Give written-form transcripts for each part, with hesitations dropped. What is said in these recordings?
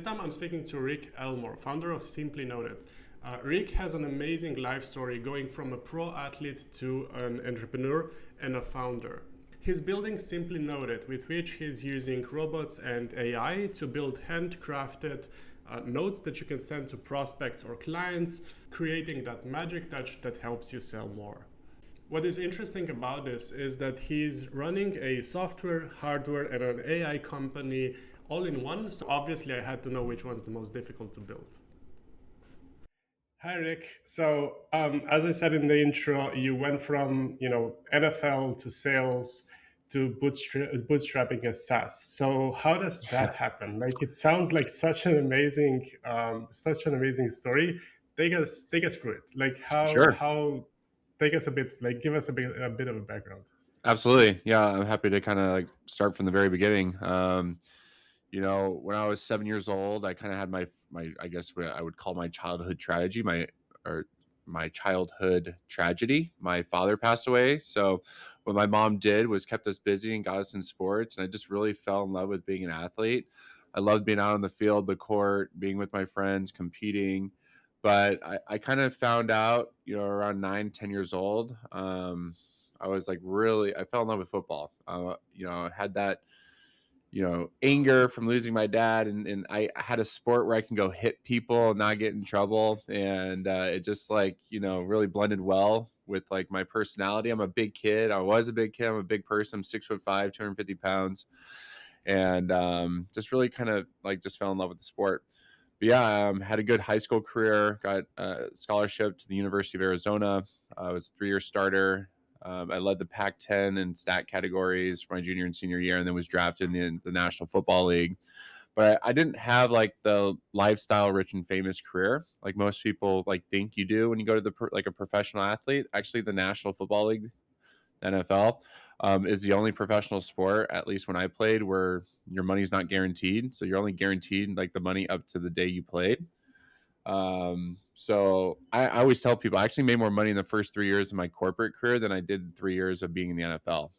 This time I'm speaking to Rick Elmore, founder of Simply Noted. Rick has an amazing life story going from a pro athlete to an entrepreneur and a founder. He's building Simply Noted, with which he's using robots and AI to build handcrafted notes that you can send to prospects or clients, creating that magic touch that helps you sell more. What is interesting about this is that he's running a software, hardware, and an AI company all in one. So obviously I had to know which one's the most difficult to build. Hi, Rick. So as I said in the intro, you went from NFL to sales to bootstrapping a SaaS. So how does that happen? Like, it sounds like such an amazing story. Take us through it. Like Sure. how take us a bit, like give us a bit of a background. Absolutely. Yeah, I'm happy to kind of like start from the very beginning. When I was 7 years old, I kind of had my I guess what I would call my childhood tragedy, my childhood tragedy. My father passed away, so what my mom did was kept us busy and got us in sports, and I just really fell in love with being an athlete. I loved being out on the field, the court, being with my friends, competing. But I kind of found out, around 9, 10 years old. I was like I fell in love with football. I had that, anger from losing my dad, and I had a sport where I can go hit people and not get in trouble. And it just really blended well with like my personality. I'm a big kid. I was a big kid. I'm a big person. I'm 6'5", 250 pounds. And just really kind of like just fell in love with the sport. But yeah, had a good high school career, got a scholarship to the University of Arizona. I was a 3-year starter. I led the Pac-10 and stat categories for my junior and senior year, and then was drafted in the National Football League. But I didn't have like the lifestyle rich and famous career like most people like think you do when you go to like a professional athlete. Actually, the National Football League, NFL, is the only professional sport, at least when I played, where your money's not guaranteed. So you're only guaranteed like the money up to the day you played. So I always tell people I actually made more money in the first 3 years of my corporate career than I did 3 years of being in the NFL.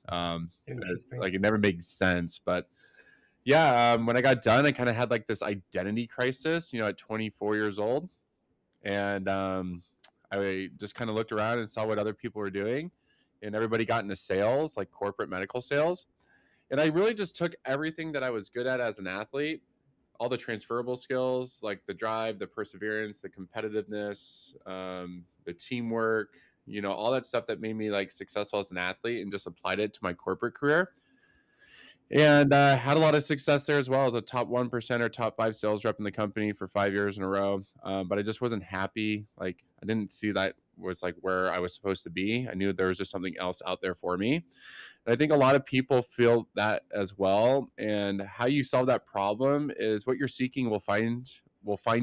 It's Interesting. like it never made sense, but yeah, when I got done, I kind of had like this identity crisis, at 24 years old, and I just kind of looked around and saw what other people were doing, and everybody got into sales, like corporate medical sales, and I really just took everything that I was good at as an athlete, all the transferable skills, like the drive, the perseverance, the competitiveness, the teamwork, all that stuff that made me like successful as an athlete, and just applied it to my corporate career. And had a lot of success there as well as a top 1% or top 5 sales rep in the company for 5 years in a row. But I just wasn't happy. Like I didn't see that was like where I was supposed to be. I knew there was just something else out there for me. And I think a lot of people feel that as well. And how you solve that problem is what you're seeking will find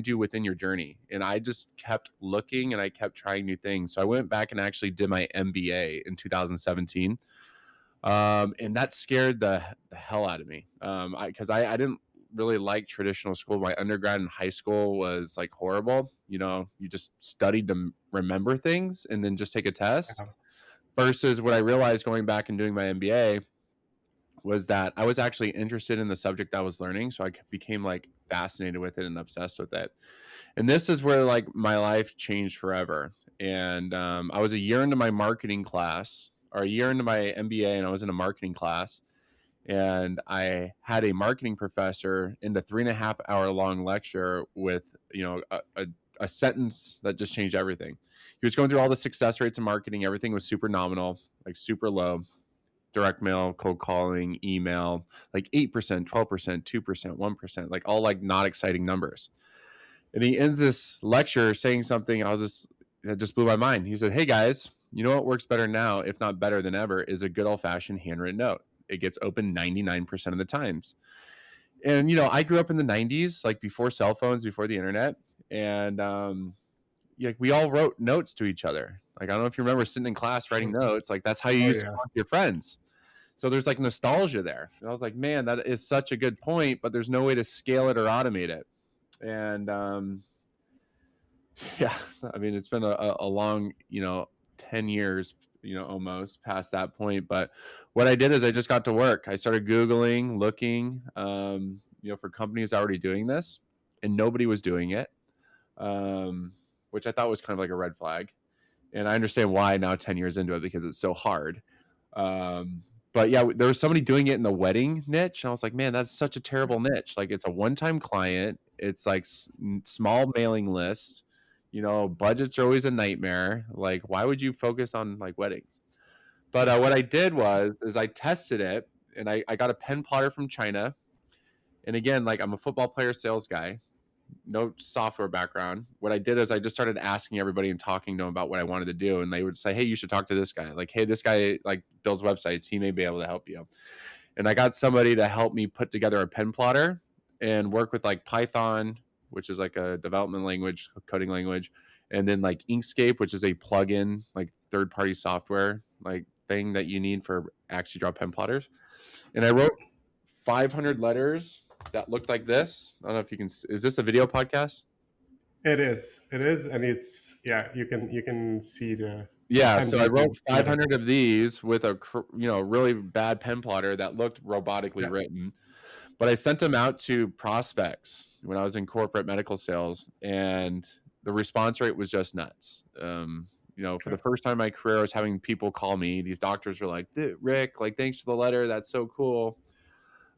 you within your journey. And I just kept looking and I kept trying new things. So I went back and actually did my MBA in 2017. And that scared the hell out of me. Because I didn't really like traditional school. My undergrad and high school was like horrible. You just studied to remember things and then just take a test. Versus what I realized going back and doing my MBA was that I was actually interested in the subject I was learning. So I became like fascinated with it and obsessed with it. And this is where like my life changed forever. And I was a year into my marketing class, or a year into my MBA, and I was in a marketing class. And I had a marketing professor in the 3.5 hour long lecture with, a sentence that just changed everything. He was going through all the success rates in marketing. Everything was super nominal, like super low. Direct mail, cold calling, email, like 8%, 12%, 2%, 1%, like all like not exciting numbers. And he ends this lecture saying something that just blew my mind. He said, "Hey guys, you know what works better now, if not better than ever, is a good old fashioned handwritten note. It gets open 99% of the times." And, I grew up in the 90s, like before cell phones, before the internet. And we all wrote notes to each other. Like, I don't know if you remember sitting in class writing Sure. notes. Like, that's how you Oh used to yeah. talk to your friends. So there's like nostalgia there. And I was like, man, that is such a good point, but there's no way to scale it or automate it. And yeah, I mean, it's been a long, 10 years, almost past that point. But what I did is I just got to work. I started Googling, looking, for companies already doing this. and nobody was doing it, which I thought was kind of like a red flag. And I understand why now 10 years into it, because it's so hard. But yeah, there was somebody doing it in the wedding niche. And I was like, man, that's such a terrible niche. Like, it's a one-time client. It's like small mailing list, budgets are always a nightmare. Like, why would you focus on like weddings? But what I did is I tested it, and I got a pen plotter from China. And again, like, I'm a football player, sales guy, no software background. What I did is I just started asking everybody and talking to them about what I wanted to do. And they would say, hey, you should talk to this guy. Like, hey, this guy like builds websites. He may be able to help you. And I got somebody to help me put together a pen plotter and work with like Python, which is like a development language, coding language. And then like Inkscape, which is a plugin, like third-party software, like thing that you need for actually draw pen plotters. And I wrote 500 letters that looked like this. I don't know if you can. Is this a video podcast? It is, and it's you can see the Yeah. So I wrote 500 of these with a really bad pen plotter that looked robotically written, but I sent them out to prospects when I was in corporate medical sales, and the response rate was just nuts. For the first time in my career, I was having people call me. These doctors were like, Rick, like, thanks for the letter. That's so cool.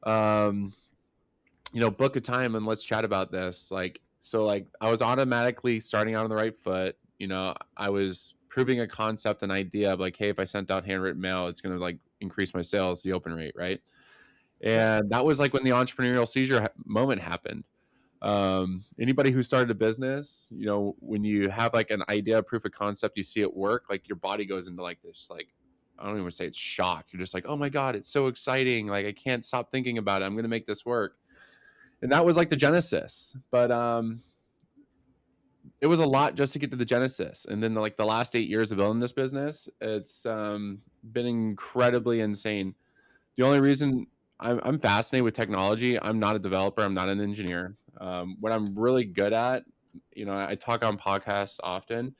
Book a time and let's chat about this. So I was automatically starting out on the right foot. I was proving a concept, an idea of like, hey, if I sent out handwritten mail, it's going to like increase my sales, the open rate. Right. And that was like when the entrepreneurial seizure moment happened. Anybody who started a business, when you have like an idea, proof of concept, you see it work, like your body goes into like this, like, I don't even say it's shock. You're just like, oh my God, it's so exciting. Like, I can't stop thinking about it. I'm going to make this work. And that was like the genesis. But it was a lot just to get to the genesis. And then like the last 8 years of building this business, it's been incredibly insane. The only reason I'm fascinated with technology, I'm not a developer, I'm not an engineer. What I'm really good at, I talk on podcasts often,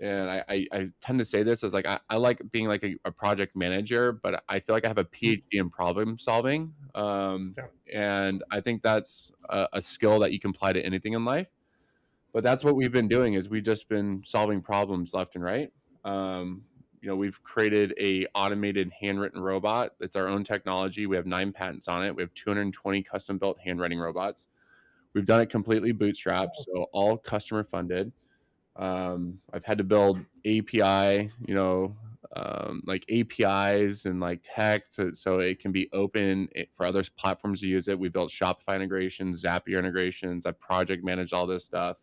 and I tend to say this as like, I like being like a project manager, but I feel like I have a PhD in problem solving. And I think that's a skill that you can apply to anything in life. But that's what we've been doing, is we've just been solving problems left and right. We've created a automated handwritten robot. It's our own technology. We have 9 patents on it. We have 220 custom built handwriting robots. We've done it completely bootstrapped, so all customer funded. I've had to build API, like APIs and like tech so it can be open for other platforms to use it. We built Shopify integrations, Zapier integrations. I project managed all this stuff.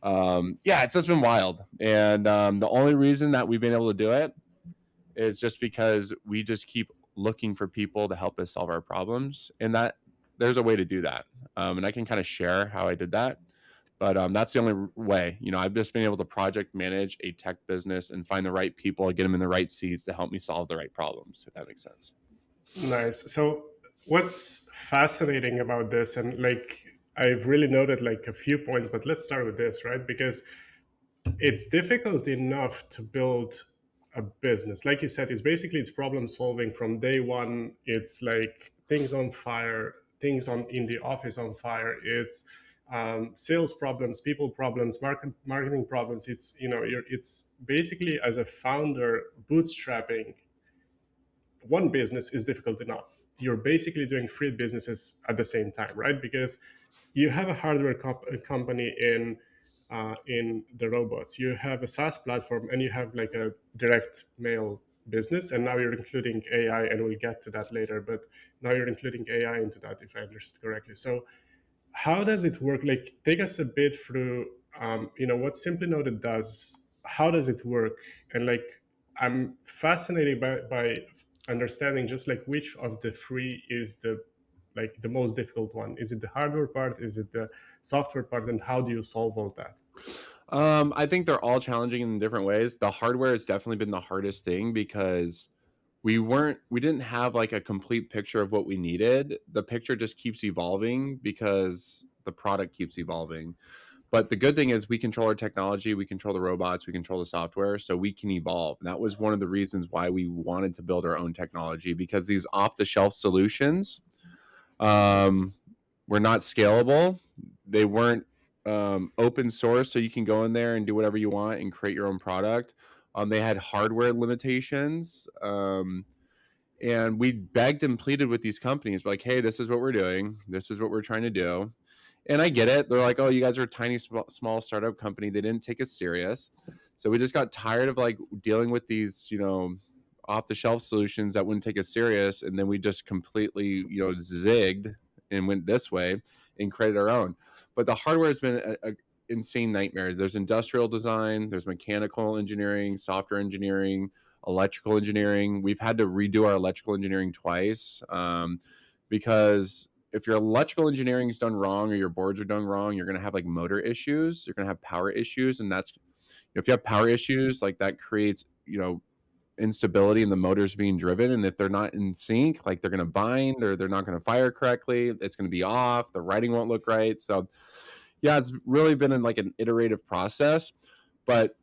It's just been wild. And the only reason that we've been able to do it is just because we just keep looking for people to help us solve our problems, and that there's a way to do that. And I can kind of share how I did that. But that's the only way. I've just been able to project manage a tech business and find the right people, get them in the right seats to help me solve the right problems, if that makes sense. Nice. So what's fascinating about this, and like I've really noted like a few points, but let's start with this, right? Because it's difficult enough to build a business. Like you said, it's problem solving from day one. It's like things on fire, things in the office on fire. It's sales problems, people problems, marketing problems. It's basically, as a founder, bootstrapping one business is difficult enough. You're basically doing 3 businesses at the same time, right? Because you have a hardware company in the robots, you have a SaaS platform, and you have like a direct mail business, and now you're including AI, and we'll get to that later. But now you're including AI into that, if I understood correctly. So how does it work? Like, take us a bit through, what Simply Noted does. How does it work? And like, I'm fascinated by understanding just like which of the 3 is the most difficult one. Is it the hardware part? Is it the software part? And how do you solve all that? I think they're all challenging in different ways. The hardware has definitely been the hardest thing because we didn't have like a complete picture of what we needed. The picture just keeps evolving because the product keeps evolving. But the good thing is we control our technology, we control the robots, we control the software, so we can evolve. And that was one of the reasons why we wanted to build our own technology, because these off-the-shelf solutions were not scalable. they weren't open source, so you can go in there and do whatever you want and create your own product. They had hardware limitations. And we begged and pleaded with these companies, like, hey, this is what we're doing. This is what we're trying to do. And I get it. They're like, oh, you guys are a tiny, small startup company. They didn't take us serious. So we just got tired of like dealing with these, off the shelf solutions that wouldn't take us serious. And then we just completely, zigged and went this way and created our own. But the hardware has been a insane nightmare. There's industrial design, there's mechanical engineering, software engineering, electrical engineering. We've had to redo our electrical engineering twice because if your electrical engineering is done wrong or your boards are done wrong, you're going to have like motor issues. You're going to have power issues. And that's, if you have power issues, like that creates, instability in the motors being driven. And if they're not in sync, like they're going to bind or they're not going to fire correctly, it's going to be off. The writing won't look right. So yeah, it's really been in like an iterative process, but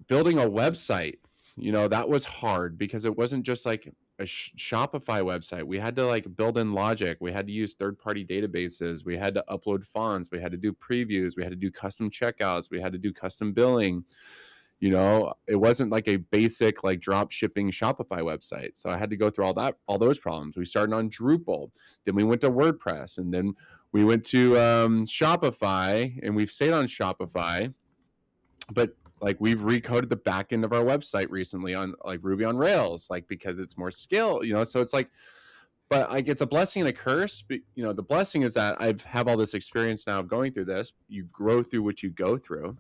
building a website, that was hard because it wasn't just like a Shopify website. We had to like build in logic. We had to use third-party databases. We had to upload fonts. We had to do previews. We had to do custom checkouts. We had to do custom billing. It wasn't like a basic like drop shipping Shopify website. So I had to go through all those problems. We started on Drupal, then we went to WordPress, and then we went to Shopify, and we've stayed on Shopify, but like we've recoded the back end of our website recently on like Ruby on Rails, like because it's more skill, so it's like, but like it's a blessing and a curse. But the blessing is that I have all this experience now of going through this. You grow through what you go through,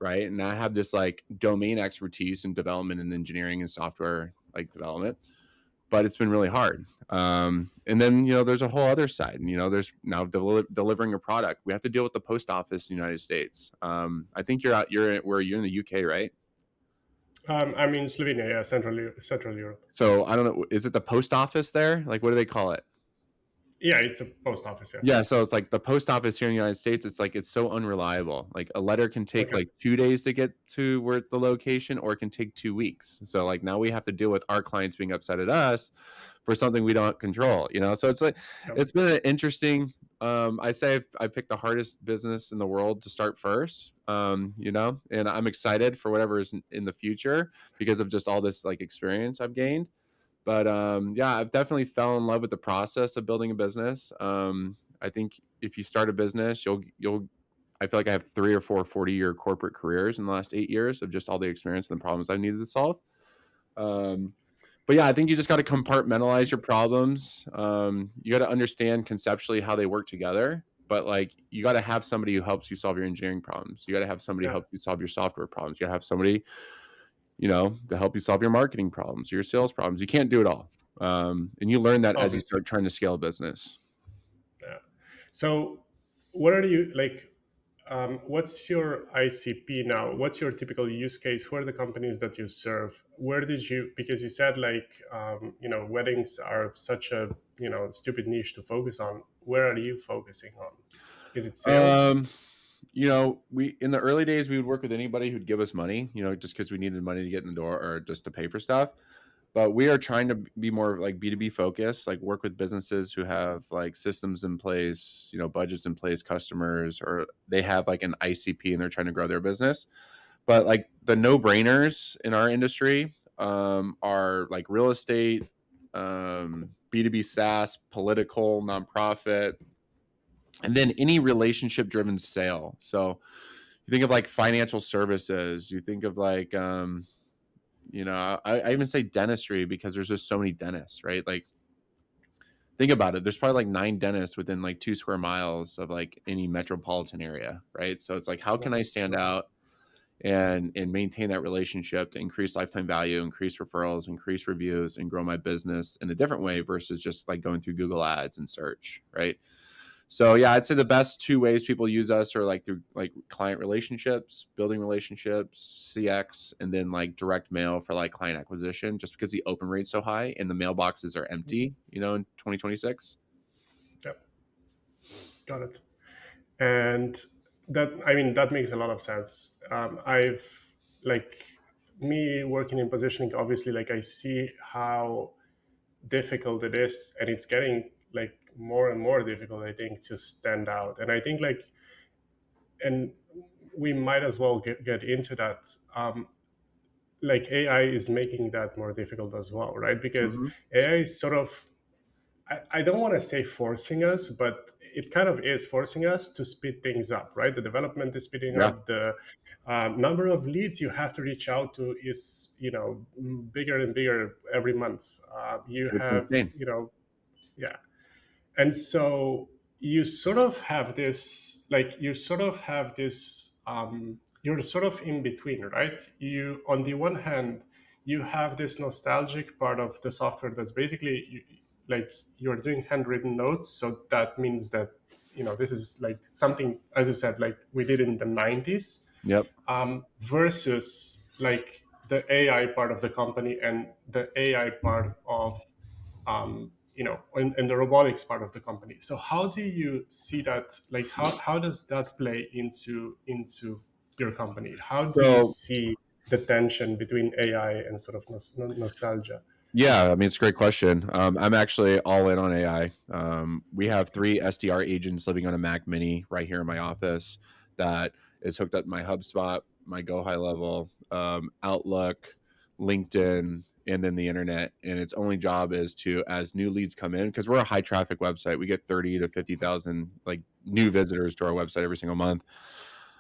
right? And I have this like domain expertise in development and engineering and software like development, but it's been really hard. And then, there's a whole other side, there's now delivering a product. We have to deal with the post office in the United States. I think you're in the UK, right? I'm in Slovenia, yeah, Central Europe. So I don't know, is it the post office there? Like, what do they call it? Yeah, it's a post office, yeah. Yeah, so it's like the post office here in the United States, it's like it's so unreliable. Like a letter can take like 2 days to get to where the location, or it can take 2 weeks. So like now we have to deal with our clients being upset at us for something we don't control, So it's like it's been an interesting I say I picked the hardest business in the world to start first. And I'm excited for whatever is in the future because of just all this like experience I've gained. But yeah, I've definitely fell in love with the process of building a business. I think if you start a business, I feel like I have 3 or 4 40-year corporate careers in the last 8 years of just all the experience and the problems I needed to solve. But yeah, I think you just got to compartmentalize your problems. You got to understand conceptually how they work together, but like you got to have somebody who helps you solve your engineering problems. You got to have somebody help you solve your software problems. You got to have somebody, to help you solve your marketing problems, your sales problems. You can't do it all. And you learn that as you start trying to scale a business. Yeah. So what are you like? What's your ICP now? What's your typical use case? Who are the companies that you serve? Where did you, because you said like, weddings are such a, stupid niche to focus on. Where are you focusing on? Is it sales? We in the early days, we would work with anybody who'd give us money, just because we needed money to get in the door or just to pay for stuff. But we are trying to be more like B2B focused, like work with businesses who have like systems in place, budgets in place, customers, or they have like an ICP and they're trying to grow their business. But like the no-brainers in our industry are like real estate, B2B SaaS, political, nonprofit, and then any relationship driven sale. So you think of like financial services, you think of like I even say dentistry because there's just so many dentists, right? Like think about it, there's probably like 9 dentists within like 2 square miles of like any metropolitan area, right? So it's like, how can I stand out and maintain that relationship to increase lifetime value, increase referrals, increase reviews, and grow my business in a different way versus just like going through Google ads and search, right? So yeah, I'd say the best 2 ways people use us are like through like client relationships, building relationships, CX, and then like direct mail for like client acquisition, just because the open rate's so high and the mailboxes are empty, in 2026. Yep. Got it. And that makes a lot of sense. I've like me working in positioning, obviously, like I see how difficult it is, and it's getting like more and more difficult, I think, to stand out. And I think like and we might as well get into that. Like AI is making that more difficult as well, right? Because Mm-hmm. AI is sort of, I don't want to say forcing us, but it kind of is forcing us to speed things up, right? The development is speeding Yeah, up. The number of leads you have to reach out to is, bigger and bigger every month. You it's have, insane. yeah. And so you sort of have this, like, you sort of have this, you're sort of in between, right? You, on the one hand, you have this nostalgic part of the software that's basically like you're doing handwritten notes. So that means that, this is like something, as you said, like we did in the 90s, Yep. versus like the AI part of the company and the AI part of, in the robotics part of the company. So how do you see that? Like, how does that play into your company? How do you So see the tension between AI and sort of nostalgia? yeah, I mean, it's a great question. I'm actually all in on AI. We have 3 SDR agents living on a Mac Mini right here in my office that is hooked up to my HubSpot, my Go High Level, Outlook, LinkedIn, and then the internet. And its only job is to, as new leads come in, because we're a high traffic website, we get 30 to 50,000 like new visitors to our website every single month.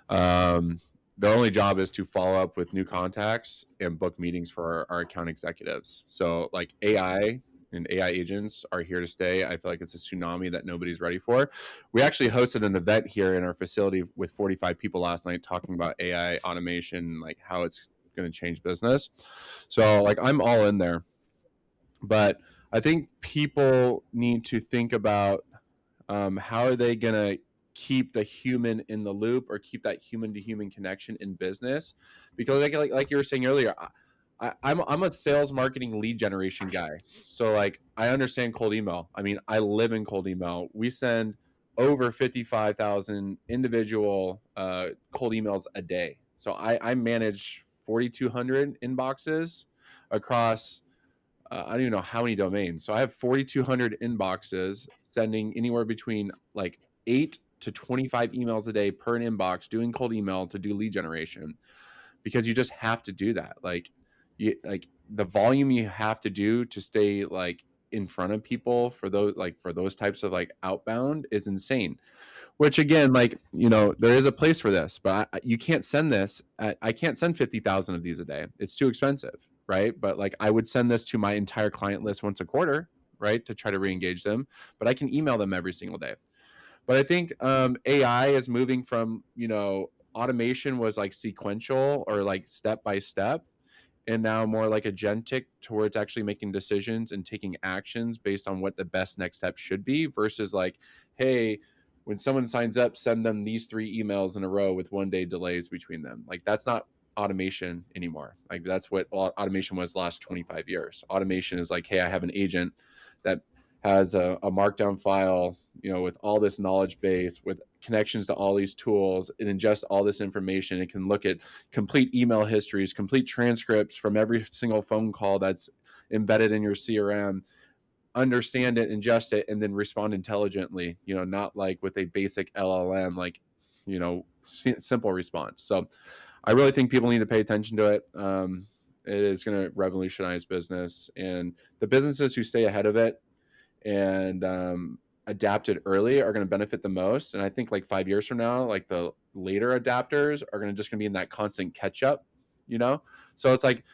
Um, their only job is to follow up with new contacts and book meetings for our account executives. So like AI and AI agents are here to stay. I feel like it's a tsunami that nobody's ready for. We actually hosted an event here in our facility with 45 people last night talking about AI automation, like how it's going to change business. So like I'm all in there, but I think people need to think about how are they going to keep the human in the loop or keep that human to human connection in business? Because like you were saying earlier, I'm a sales marketing lead generation guy. So like I understand cold email. I mean, I live in cold email. We send over 55,000 individual cold emails a day. So I manage 4,200 inboxes across I don't even know how many domains. So I have 4,200 inboxes sending anywhere between like 8 to 25 emails a day per an inbox, doing cold email to do lead generation because you just have to do that. Like the volume you have to do to stay like in front of people for those types of like outbound is insane. Which again, like there is a place for this, but you can't send this. I can't send 50,000 of these a day. It's too expensive, right? But like I would send this to my entire client list once a quarter, right, to try to re-engage them. But I can email them every single day. But I think AI is moving from automation was like sequential or like step by step, and now more like agentic towards actually making decisions and taking actions based on what the best next step should be versus like, hey, when someone signs up, send them these 3 emails in a row with 1 day delays between them. Like that's not automation anymore. Like that's what automation was the last 25 years. Automation is like, hey, I have an agent that has a markdown file, with all this knowledge base, with connections to all these tools, and ingest all this information. It can look at complete email histories, complete transcripts from every single phone call that's embedded in your CRM, understand it, ingest it, and then respond intelligently, not like with a basic LLM, like, simple response. So I really think people need to pay attention to it. It is going to revolutionize business, and the businesses who stay ahead of it and adapted early are going to benefit the most. And I think like 5 years from now, like the later adapters are going to just going to be in that constant catch up, So it's like,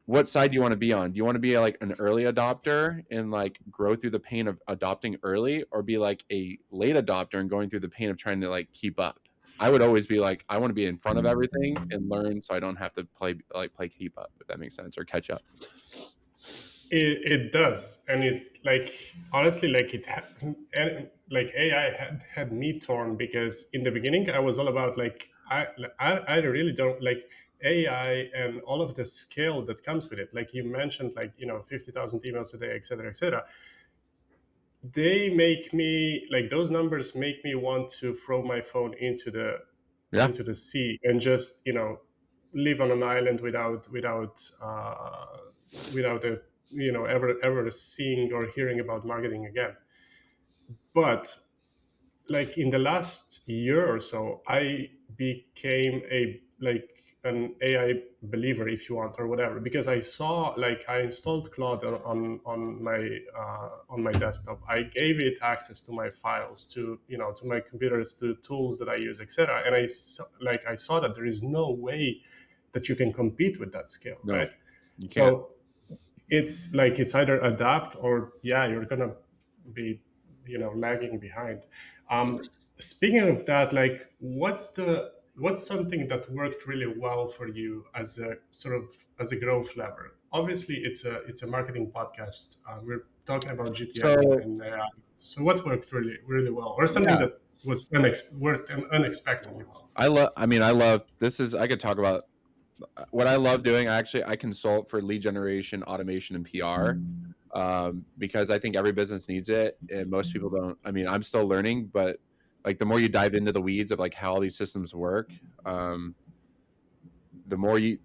what side do you want to be on? Do you want to be like an early adopter and like grow through the pain of adopting early, or be like a late adopter and going through the pain of trying to like keep up? I would always be like, I want to be in front of everything and learn so I don't have to play keep up, if that makes sense, or catch up. It does, and it, like, honestly, like and like AI had me torn, because in the beginning I was all about like I really don't like AI and all of the scale that comes with it. Like you mentioned, like 50,000 emails a day, etc., etc. They make me, like, those numbers make me want to throw my phone Yeah. into the sea and just live on an island without a ever seeing or hearing about marketing again. But like in the last year or so, I became an AI believer, if you want, or whatever, because I saw, I installed Claude on my desktop. I gave it access to my files, to to my computers, to tools that I use, etc. And I saw that there is no way that you can compete with that scale, No, right? you can't. So it's either adapt, or you're gonna be lagging behind. Speaking of that, what's something that worked really well for you as a sort of as a growth lever? Obviously it's a marketing podcast. We're talking about GTM So and AI. So what worked really really well, or something yeah, that worked unexpectedly well? I love this is I could talk about what I love doing. I consult for lead generation, automation, and PR, because I think every business needs it, and most people don't. I mean, I'm still learning, but like the more you dive into the weeds of like how all these systems work, um, the more the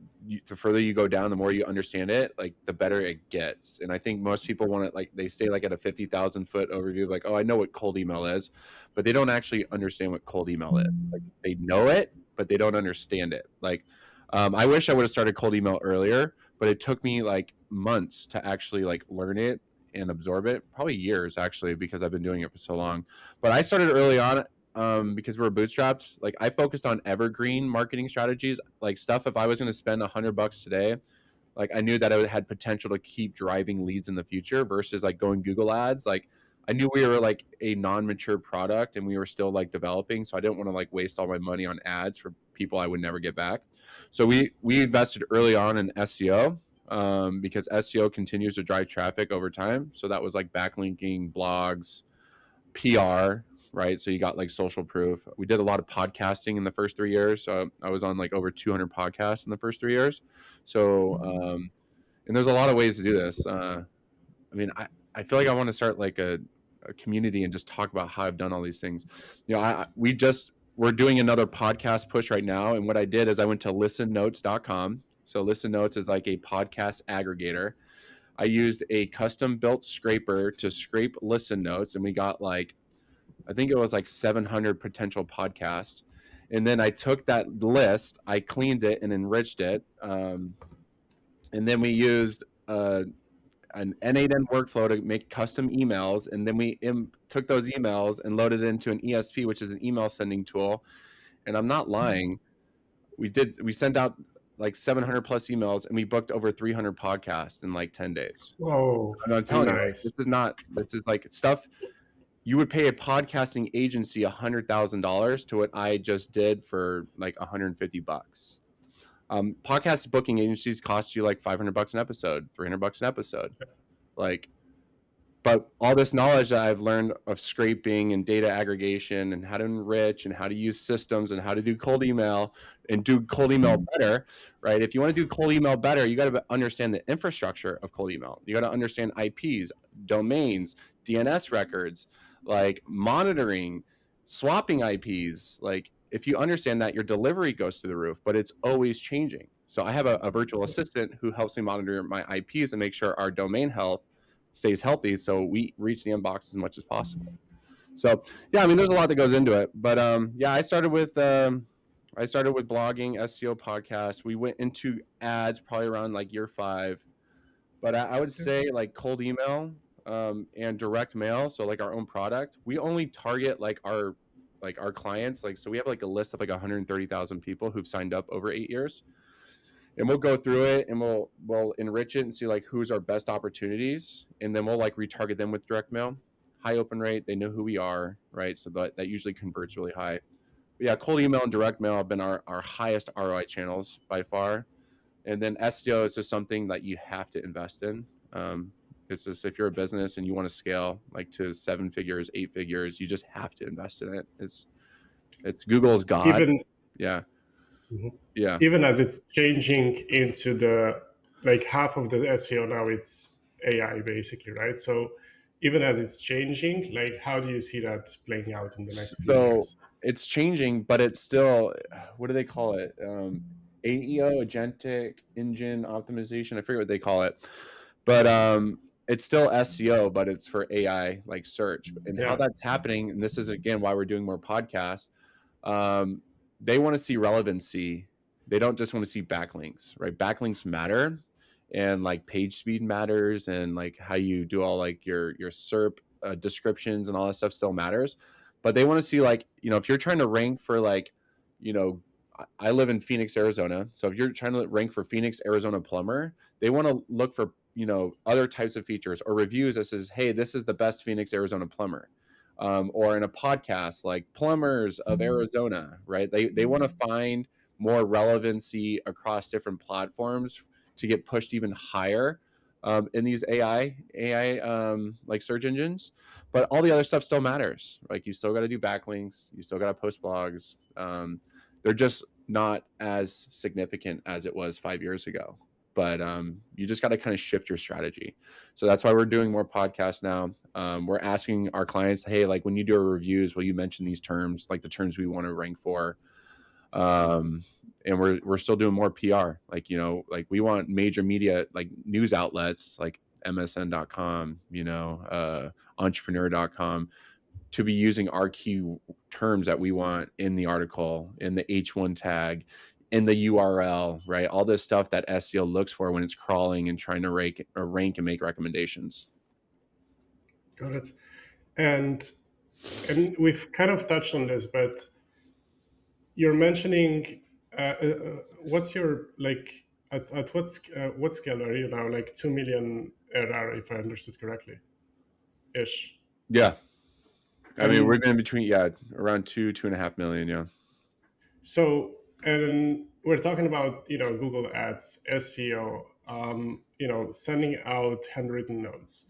further you go down, the more you understand it, like the better it gets. And I think most people want to, like, they stay like at a 50,000 foot overview, like, oh, I know what cold email is, but they don't actually understand what cold email is. Like they know it, but they don't understand it. Like, I wish I would have started cold email earlier, but it took me like months to actually like learn it and absorb it, probably years actually, because I've been doing it for so long. But I started early on, because we were bootstrapped. Like I focused on evergreen marketing strategies, like stuff. If I was going to spend $100 today, like I knew that it had potential to keep driving leads in the future versus like going Google ads. Like I knew we were like a non-mature product and we were still like developing. So I didn't want to like waste all my money on ads for people I would never get back. So we invested early on in SEO, because SEO continues to drive traffic over time. So that was like backlinking, blogs, PR, right? So you got like social proof. We did a lot of podcasting in the first 3 years. So I was on like over 200 podcasts in the first 3 years. So, and there's a lot of ways to do this. I mean, I feel like I want to start like a community and just talk about how I've done all these things. You know, we're doing another podcast push right now. And what I did is I went to listennotes.com. So Listen Notes is like a podcast aggregator. I used a custom built scraper to scrape Listen Notes, and we got like, I think it was like 700 potential podcasts. And then I took that list, I cleaned it and enriched it. And then we used an N8N workflow to make custom emails. And then we took those emails and loaded it into an ESP, which is an email sending tool. And I'm not lying. We sent out like 700 plus emails and we booked over 300 podcasts in like 10 days. Oh, And I'm telling you, like, nice. this is like stuff you would pay a podcasting agency $100,000 to what I just did for like $150. Podcast booking agencies cost you like $500 an episode, $300 an episode. Like, but all this knowledge that I've learned of scraping and data aggregation and how to enrich and how to use systems and how to do cold email and do cold email better, right? If you want to do cold email better, you got to understand the infrastructure of cold email. You got to understand IPs, domains, DNS records, like monitoring, swapping IPs. Like if you understand that, your delivery goes through the roof, but it's always changing. So I have a virtual assistant who helps me monitor my IPs and make sure our domain health stays healthy, so we reach the inbox as much as possible. So yeah, I mean, there's a lot that goes into it, but yeah, I started with blogging, SEO, podcast. We went into ads probably around like year 5, but I would say like cold email, and direct mail. So like our own product, we only target like our clients. Like, so we have like a list of like 130,000 people who've signed up over 8 years. And we'll go through it and we'll enrich it and see like who's our best opportunities, and then we'll like retarget them with direct mail. High open rate, they know who we are, right? So that usually converts really high. But yeah, cold email and direct mail have been our highest ROI channels by far. And then SEO is just something that you have to invest in. It's just, if you're a business and you want to scale like to 7 figures, 8 figures, you just have to invest in it. It's Google's God. Even Yeah. Mhm. Yeah. Even as it's changing into the half of the SEO now, it's AI basically, right? So even as it's changing, how do you see that playing out in the next few So years? it's changing, but it's still, what do they call it? AEO, agentic engine optimization. I forget what they call it, but it's still SEO, but it's for AI like search. And how Yeah. that's happening, and this is again why we're doing more podcasts. Um, they want to see relevancy. They don't just want to see backlinks, right? Backlinks matter, and like page speed matters, and like how you do all like your SERP descriptions and all that stuff still matters. But they want to see like, if you're trying to rank for like, I live in Phoenix, Arizona. So if you're trying to rank for Phoenix, Arizona plumber, they want to look for, other types of features or reviews that says, hey, this is the best Phoenix, Arizona plumber. Or in a podcast like Plumbers of Arizona, right? They want to find more relevancy across different platforms to get pushed even higher in these AI like search engines. But all the other stuff still matters. Like you still got to do backlinks, you still got to post blogs. They're just not as significant as it was 5 years ago. But you just got to kind of shift your strategy. So that's why we're doing more podcasts now. We're asking our clients, hey, like when you do our reviews, will you mention these terms, like the terms we want to rank for? And we're still doing more PR. Like, like we want major media, like news outlets, like MSN.com, entrepreneur.com, to be using our key terms that we want in the article, in the H1 tag, in the URL, right? All this stuff that SEO looks for when it's crawling and trying to rank and make recommendations. Got it. And we've kind of touched on this, but you're mentioning what's your like at what scale are you now? Like 2 million ARR, if I understood correctly, ish. Yeah. I mean, we're And going between, around 2.5 million. Yeah. so, and we're talking about, Google Ads, SEO, sending out handwritten notes,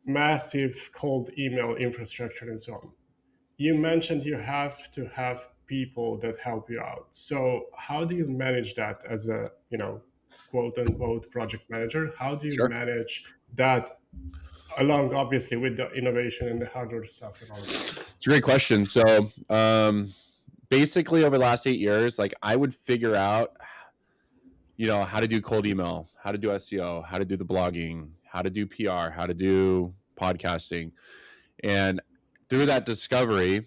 massive cold email infrastructure, and so on. You mentioned you have to have people that help you out. So how do you manage that as a, quote unquote project manager? How do you Sure. manage that along, obviously, with the innovation and the hardware stuff and all of that? It's a great question. So, basically over the last 8 years, like I would figure out, how to do cold email, how to do SEO, how to do the blogging, how to do PR, how to do podcasting. And through that discovery,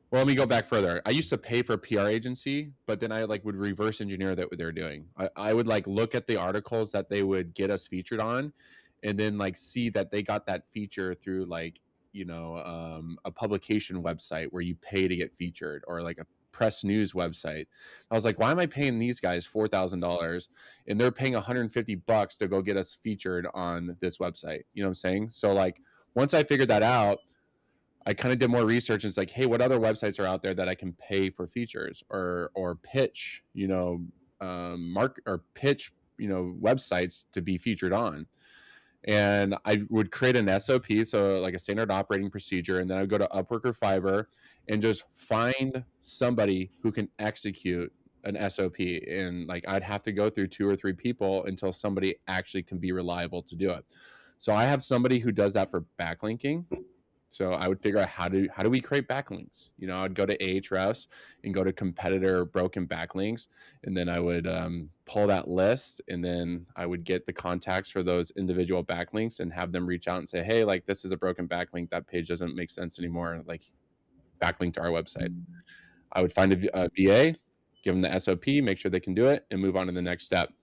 well, let me go back further. I used to pay for a PR agency, but then I like would reverse engineer that what they're doing. I would like look at the articles that they would get us featured on, and then like see that they got that feature through like, a publication website where you pay to get featured, or like a press news website. I was like, why am I paying these guys $4,000 and they're paying $150 to go get us featured on this website? You know what I'm saying? So like once I figured that out, I kind of did more research. And it's like, hey, what other websites are out there that I can pay for features or pitch, mark or pitch, websites to be featured on. And I would create an SOP, so like a standard operating procedure, and then I would go to Upwork or Fiverr and just find somebody who can execute an SOP. And like I'd have to go through 2 or 3 people until somebody actually can be reliable to do it. So I have somebody who does that for backlinking. So I would figure out how do we create backlinks? I'd go to Ahrefs and go to competitor broken backlinks, and then I would pull that list, and then I would get the contacts for those individual backlinks and have them reach out and say, hey, like this is a broken backlink. That page doesn't make sense anymore. Like backlink to our website. I would find a VA, give them the SOP, make sure they can do it, and move on to the next step.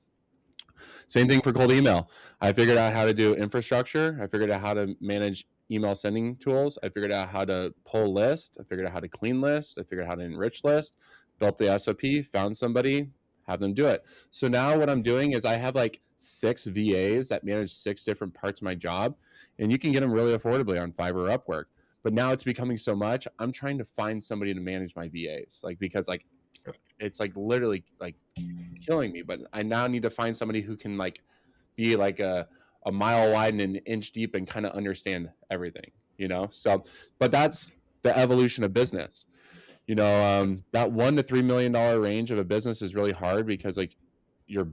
Same thing for cold email. I figured out how to do infrastructure. I figured out how to manage email sending tools. I figured out how to pull list. I figured out how to clean list. I figured out how to enrich list, built the SOP, found somebody, have them do it. So now what I'm doing is I have like 6 VAs that manage 6 different parts of my job, and you can get them really affordably on Fiverr or Upwork. But now it's becoming so much, I'm trying to find somebody to manage my VAs, like because like it's like literally like killing me. But I now need to find somebody who can like be like a mile wide and an inch deep and kind of understand everything, So, but that's the evolution of business. That $1 to $3 million range of a business is really hard because like you're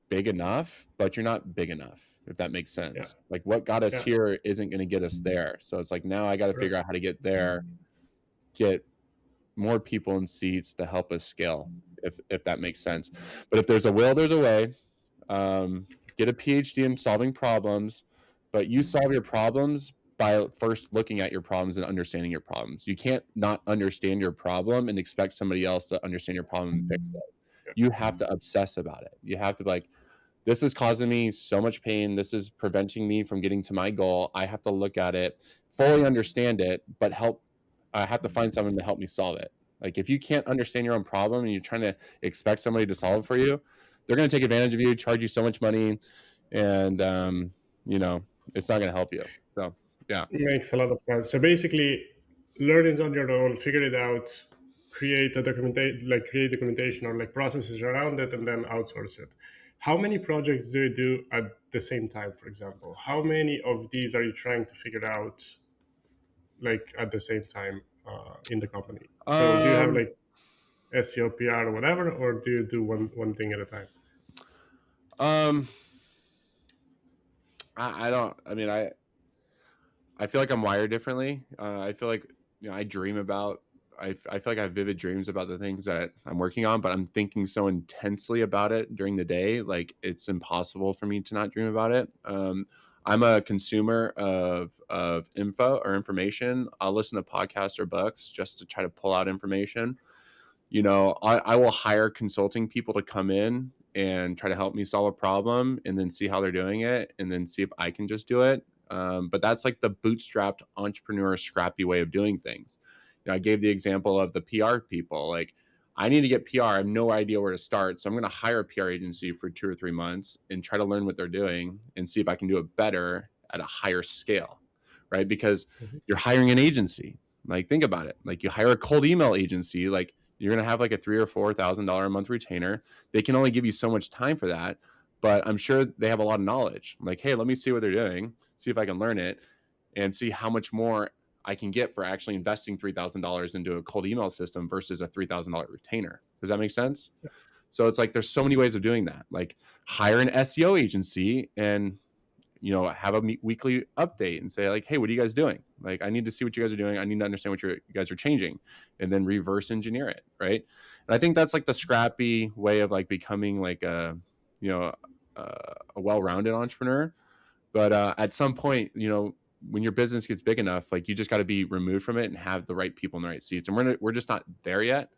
big enough, but you're not big enough, if that makes sense. Yeah. Like what got us here isn't going to get us there. So it's like now I got to figure out how to get there, get more people in seats to help us scale, if that makes sense. But if there's a will, there's a way. Get a PhD in solving problems, but you solve your problems by first looking at your problems and understanding your problems. You can't not understand your problem and expect somebody else to understand your problem and fix it. You have to obsess about it. You have to be like, this is causing me so much pain. This is preventing me from getting to my goal. I have to look at it, fully understand it, but I have to find someone to help me solve it. Like if you can't understand your own problem and you're trying to expect somebody to solve it for you, they're going to take advantage of you, charge you so much money, and you know, it's not going to help you. So yeah. Makes a lot of sense. So basically, learn it on your own, figure it out, create documentation or like processes around it, and then outsource it. How many projects do you do at the same time, for example? How many of these are you trying to figure out like at the same time in the company? So do you have Um, like SEO, PR, or whatever, or do you do one thing at a time? um, I don't. I mean, I feel like I'm wired differently. I feel like, you know, I dream about. I feel like I have vivid dreams about the things that I'm working on, but I'm thinking so intensely about it during the day, like it's impossible for me to not dream about it. I'm a consumer of info or information. I'll listen to podcasts or books just to try to pull out information. You know, I will hire consulting people to come in and try to help me solve a problem and then see how they're doing it and then see if I can just do it. But that's like the bootstrapped entrepreneur scrappy way of doing things. You know, I gave the example of the PR people. Like, I need to get PR. I have no idea where to start. So I'm going to hire a PR agency for 2 or 3 months and try to learn what they're doing and see if I can do it better at a higher scale, right? Because Mhm. you're hiring an agency. Like, think about it. Like, you hire a cold email agency, like, you're going to have like a $3,000 or $4,000 a month retainer. They can only give you so much time for that, but I'm sure they have a lot of knowledge. I'm like, hey, let me see what they're doing, see if I can learn it, and see how much more I can get for actually investing $3,000 into a cold email system versus a $3,000 retainer. Does that make sense? So it's like there's so many ways of doing that. Like hire an SEO agency and, you know, have a weekly update and say like, hey, what are you guys doing? Like, I need to see what you guys are doing. I need to understand what you guys are changing, and then reverse engineer it. Right. And I think that's like the scrappy way of like becoming like a, you know, a well-rounded entrepreneur. But at some point, you know, when your business gets big enough, like you just got to be removed from it and have the right people in the right seats. And we're just not there yet,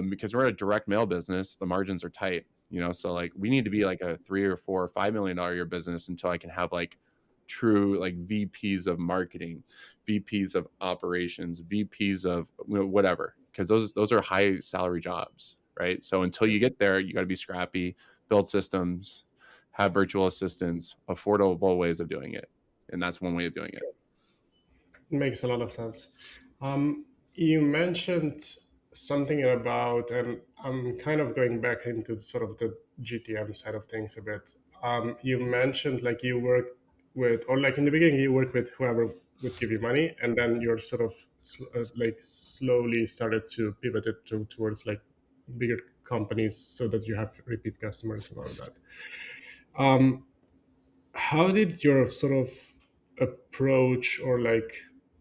because we're a direct mail business. The margins are tight, you know, so like we need to be like a 3 or 4 or $5 million a year business until I can have like true like VPs of marketing, VPs of operations, VPs of, you know, whatever, because those are high salary jobs, right? So until you get there, you got to be scrappy, build systems, have virtual assistants, affordable ways of doing it, and that's one way of doing it. Makes a lot of sense. You mentioned something about, and I'm kind of going back into sort of the GTM side of things a bit. You mentioned like you work with, or like in the beginning, you work with whoever would give you money, and then you're sort of like slowly started to pivot it towards like bigger companies so that you have repeat customers and all of that. Um, how did your sort of approach or like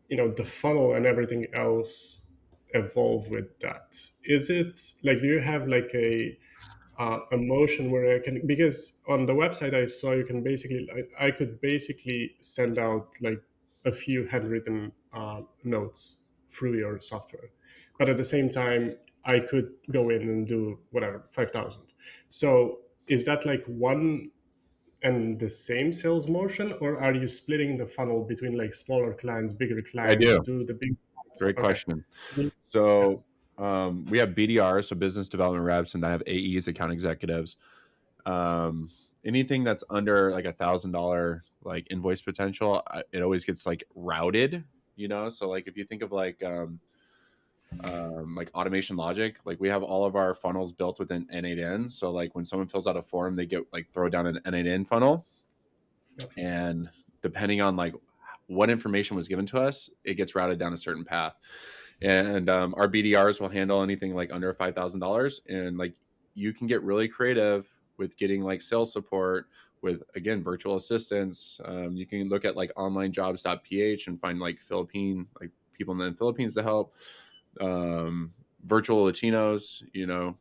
the funnel and everything else evolve with that? Is it like, do you have like a motion where I can, because on the website I saw you can basically, I could basically send out like a few handwritten notes through your software, but at the same time I could go in and do whatever 5,000. So is that like one and the same sales motion, or are you splitting the funnel between like smaller clients, bigger I clients? do. Do the big clients? Great Okay. question. Yeah. So we have BDRs, so business development reps, and I have AEs, account executives. Um, Anything that's under like $1,000 like invoice potential, it always gets like routed. You know, so like if you think of like automation logic, like we have all of our funnels built within N8N. So like when someone fills out a form, they get like throw down an N8N funnel, Yep. and depending on like what information was given to us, it gets routed down a certain path. And our BDRs will handle anything like under $5,000, and like you can get really creative with getting like sales support with, again, virtual assistants. You can look at like onlinejobs.ph and find like Philippine, like people in the Philippines to help. Virtual Latinos, you know,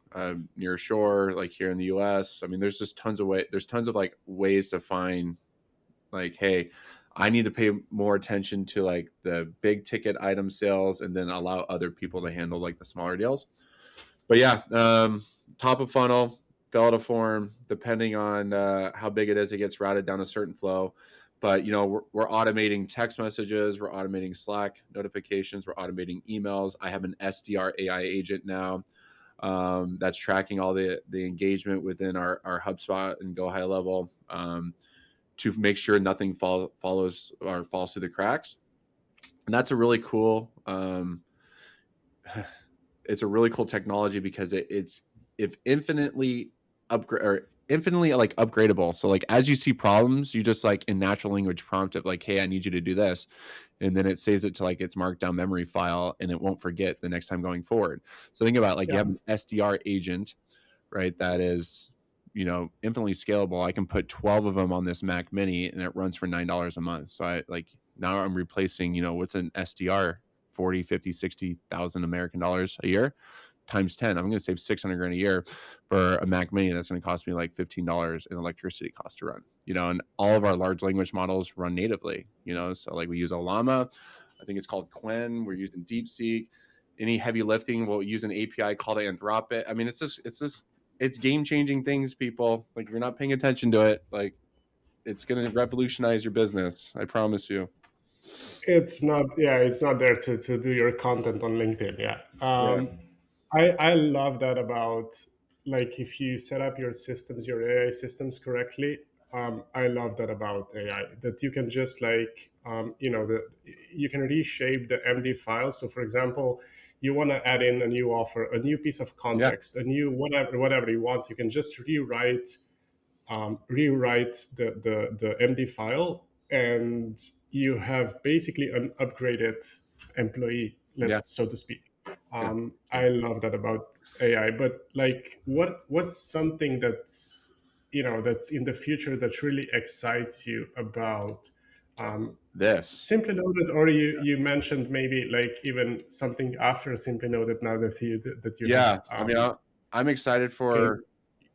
near shore, like here in the US. I mean, there's just tons of like ways to find like, hey, I need to pay more attention to like the big ticket item sales and then allow other people to handle like the smaller deals. But yeah, top of funnel, fill out a form, depending on how big it is, it gets routed down a certain flow. But we're automating text messages, we're automating Slack notifications, we're automating emails. I have an SDR AI agent now that's tracking all the engagement within our HubSpot and Go High Level to make sure nothing follows or falls through the cracks. And that's a really cool. It's a really cool technology because it's infinitely like upgradable. So like as you see problems, you just like in natural language prompt it like, hey, I need you to do this, and then it saves it to like its marked down memory file, and it won't forget the next time going forward. So think about like you have an SDR agent, right? That is infinitely scalable. I can put 12 of them on this Mac Mini, and it runs for $9 a month. So I like now I'm replacing what's an SDR 40, 50, 60,000 American dollars a year times 10. I'm going to save 600 grand a year for a Mac Mini that's going to cost me like $15 in electricity cost to run, and all of our large language models run natively, so like we use Olama, I think it's called Quen, we're using DeepSeek. Any heavy lifting, we'll use an API called Anthropic. I mean, it's game changing things, people. Like if you're not paying attention to it, like it's going to revolutionize your business. I promise you. It's not, it's not there to do your content on LinkedIn. I love that about, like, if you set up your systems, your AI systems correctly. I love that about AI, that you can just like, you can reshape the MD file. So for example, you want to add in a new offer, a new piece of context, a new whatever you want. You can just rewrite the MD file, and you have basically an upgraded employee, so to speak. I love that about AI. But like, what's something that's in the future that really excites you about this Simply Noted? Or you mentioned maybe like even something after Simply Noted, now that you have. I mean, I'm excited for.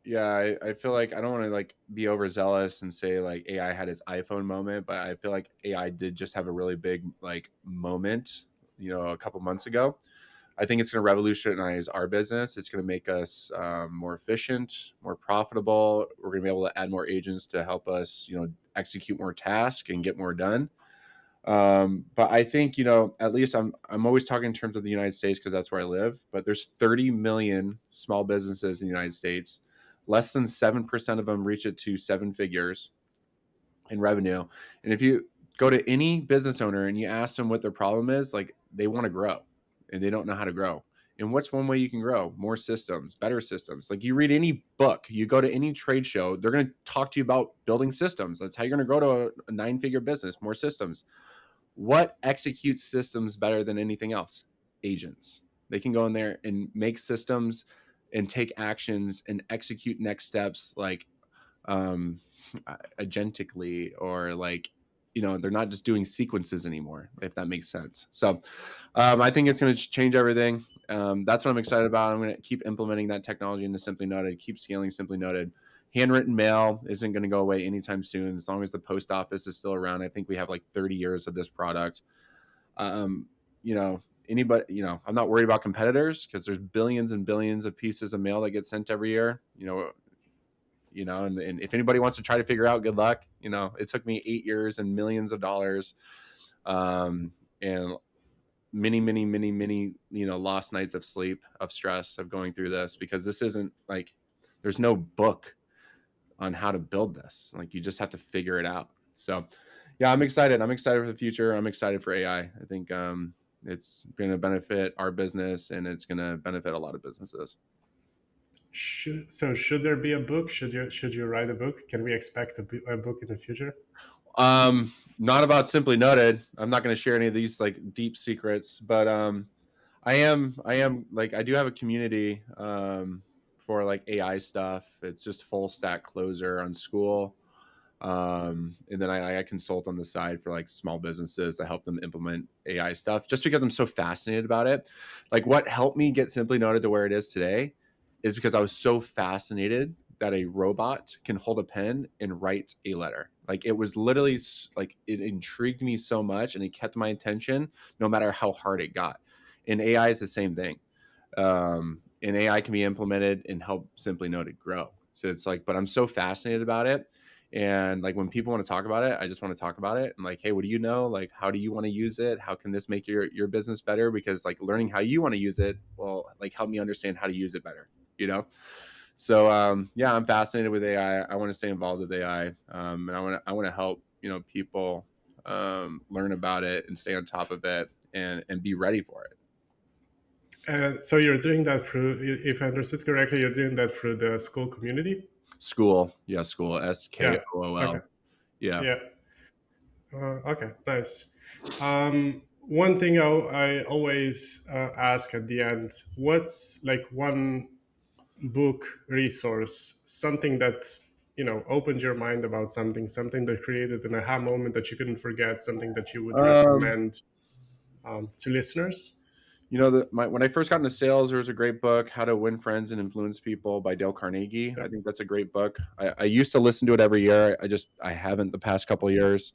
I feel like I don't want to like be overzealous and say like AI had its iPhone moment, but I feel like AI did just have a really big like moment, a couple months ago. I think it's going to revolutionize our business. It's going to make us more efficient, more profitable. We're going to be able to add more agents to help us, execute more tasks and get more done. But I think, at least I'm always talking in terms of the United States because that's where I live. But there's 30 million small businesses in the United States. Less than 7% of them reach it to 7 figures in revenue. And if you go to any business owner and you ask them what their problem is, like they want to grow and they don't know how to grow. And what's one way you can grow? More systems, better systems. Like you read any book, you go to any trade show, they're going to talk to you about building systems. That's how you're going to grow to a 9-figure business, more systems. What executes systems better than anything else? Agents. They can go in there and make systems and take actions and execute next steps like agentically, or like they're not just doing sequences anymore, if that makes sense. So I think it's going to change everything. That's what I'm excited about. I'm going to keep implementing that technology into Simply Noted, keep scaling Simply Noted. Handwritten mail isn't going to go away anytime soon, as long as the post office is still around. I think we have like 30 years of this product. Anybody, I'm not worried about competitors because there's billions and billions of pieces of mail that get sent every year. And if anybody wants to try to figure out, good luck. It took me 8 years and millions of dollars, and many, lost nights of sleep, of stress, of going through this, because this isn't like, there's no book on how to build this. Like you just have to figure it out. So yeah, I'm excited. I'm excited for the future. I'm excited for AI. I think it's going to benefit our business, and it's going to benefit a lot of businesses. Should there be a book? Should you write a book? Can we expect a book in the future? Not about Simply Noted. I'm not going to share any of these like deep secrets, but I am like, I do have a community for like AI stuff. It's just full stack closer on school. And then I consult on the side for like small businesses. I help them implement AI stuff just because I'm so fascinated about it. Like what helped me get Simply Noted to where it is today is because I was so fascinated that a robot can hold a pen and write a letter. Like it was literally like it intrigued me so much, and it kept my attention no matter how hard it got. And AI is the same thing. And AI can be implemented and help Simply Noted grow. So it's like, but I'm so fascinated about it. And like when people want to talk about it, I just want to talk about it. And like, hey, what do you know? Like, how do you want to use it? How can this make your business better? Because like learning how you want to use it will like help me understand how to use it better, you know? So yeah, I'm fascinated with AI. I want to stay involved with AI. And I want to help, people learn about it and stay on top of it and be ready for it. So you're doing that through, if I understood correctly, you're doing that through the school community? School. Yeah, school. Yeah. SKOOL. Okay. Yeah. Yeah. Okay. Nice. One thing I always ask at the end: what's like one book, resource, something that opened your mind about something that created an aha moment that you couldn't forget, something that you would Um, recommend to listeners? when I first got into sales, there was a great book, How to Win Friends and Influence People by Dale Carnegie. Yeah. I think that's a great book. I used to listen to it every year. I haven't the past couple of years.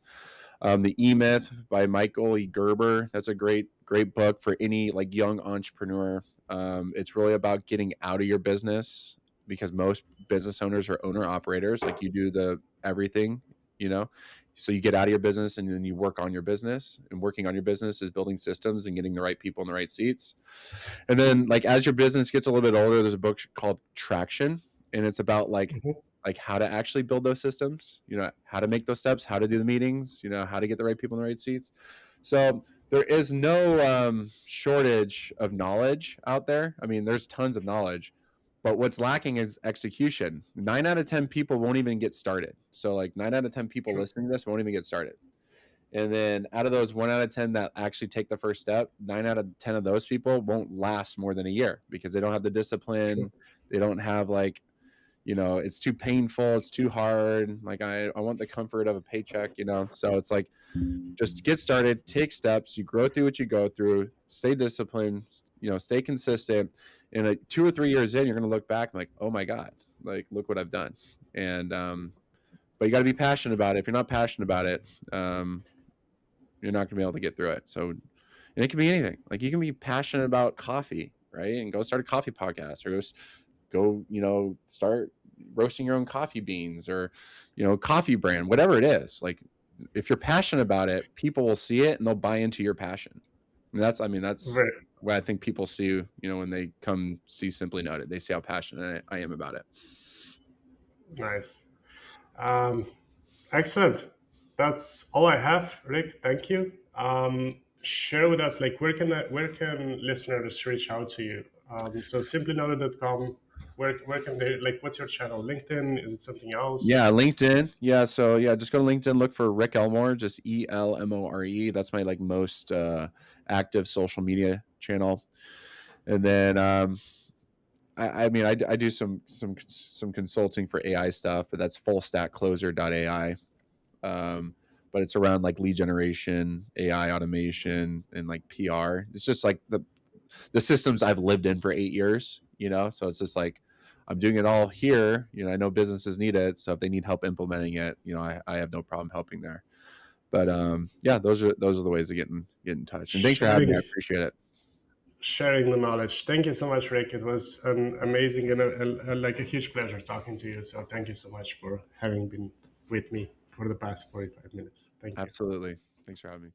The E Myth by Michael E. Gerber. That's a great book for any like young entrepreneur. It's really about getting out of your business because most business owners are owner operators. Like you do the everything, you know. So you get out of your business and then you work on your business. And working on your business is building systems and getting the right people in the right seats. And then like as your business gets a little bit older, there's a book called Traction, and it's about Mhm. like how to actually build those systems, how to make those steps, how to do the meetings, how to get the right people in the right seats. So there is no shortage of knowledge out there. I mean, there's tons of knowledge, but what's lacking is execution. 9 out of 10 people won't even get started. So like 9 out of 10 people True. listening to this won't even get started. And then out of those 1 out of 10 that actually take the first step, 9 out of 10 of those people won't last more than a year because they don't have the True. discipline. They don't have like, it's too painful. It's too hard. Like I want the comfort of a paycheck. So it's like, just get started, take steps, you grow through what you go through, stay disciplined, stay consistent. And like 2 or 3 years in, you're going to look back and like, oh my God, like, look what I've done. And, but you got to be passionate about it. If you're not passionate about it, you're not going to be able to get through it. So, and it can be anything. Like you can be passionate about coffee, right? And go start a coffee podcast, or go, start roasting your own coffee beans, or, coffee brand, whatever it is. Like if you're passionate about it, people will see it and they'll buy into your passion. And that's Right. what I think people see, when they come see Simply Noted. They see how passionate I am about it. Nice. Um, Excellent. That's all I have, Rick. Thank you. Share with us, like, where can listeners reach out to you? So simplynoted.com. Where can they, like, what's your channel? LinkedIn? Is it something else? Yeah, LinkedIn. Yeah, so yeah, just go to LinkedIn, look for Rick Elmore, just ELMORE. That's my like most active social media channel. And then I mean I do some consulting for AI stuff, but that's fullstackcloser.ai. But it's around like lead generation, AI automation, and like PR. It's just like the systems I've lived in for 8 years. So it's just like I'm doing it all here. I know businesses need it, so if they need help implementing it, I have no problem helping there. But yeah, those are the ways to get in touch. And thanks for having me. Sharing I appreciate it. sharing the knowledge. Thank you so much, Rick. It was an amazing and like a huge pleasure talking to you. So thank you so much for having been with me for the past 45 minutes. Thank you. Absolutely. Thanks for having me.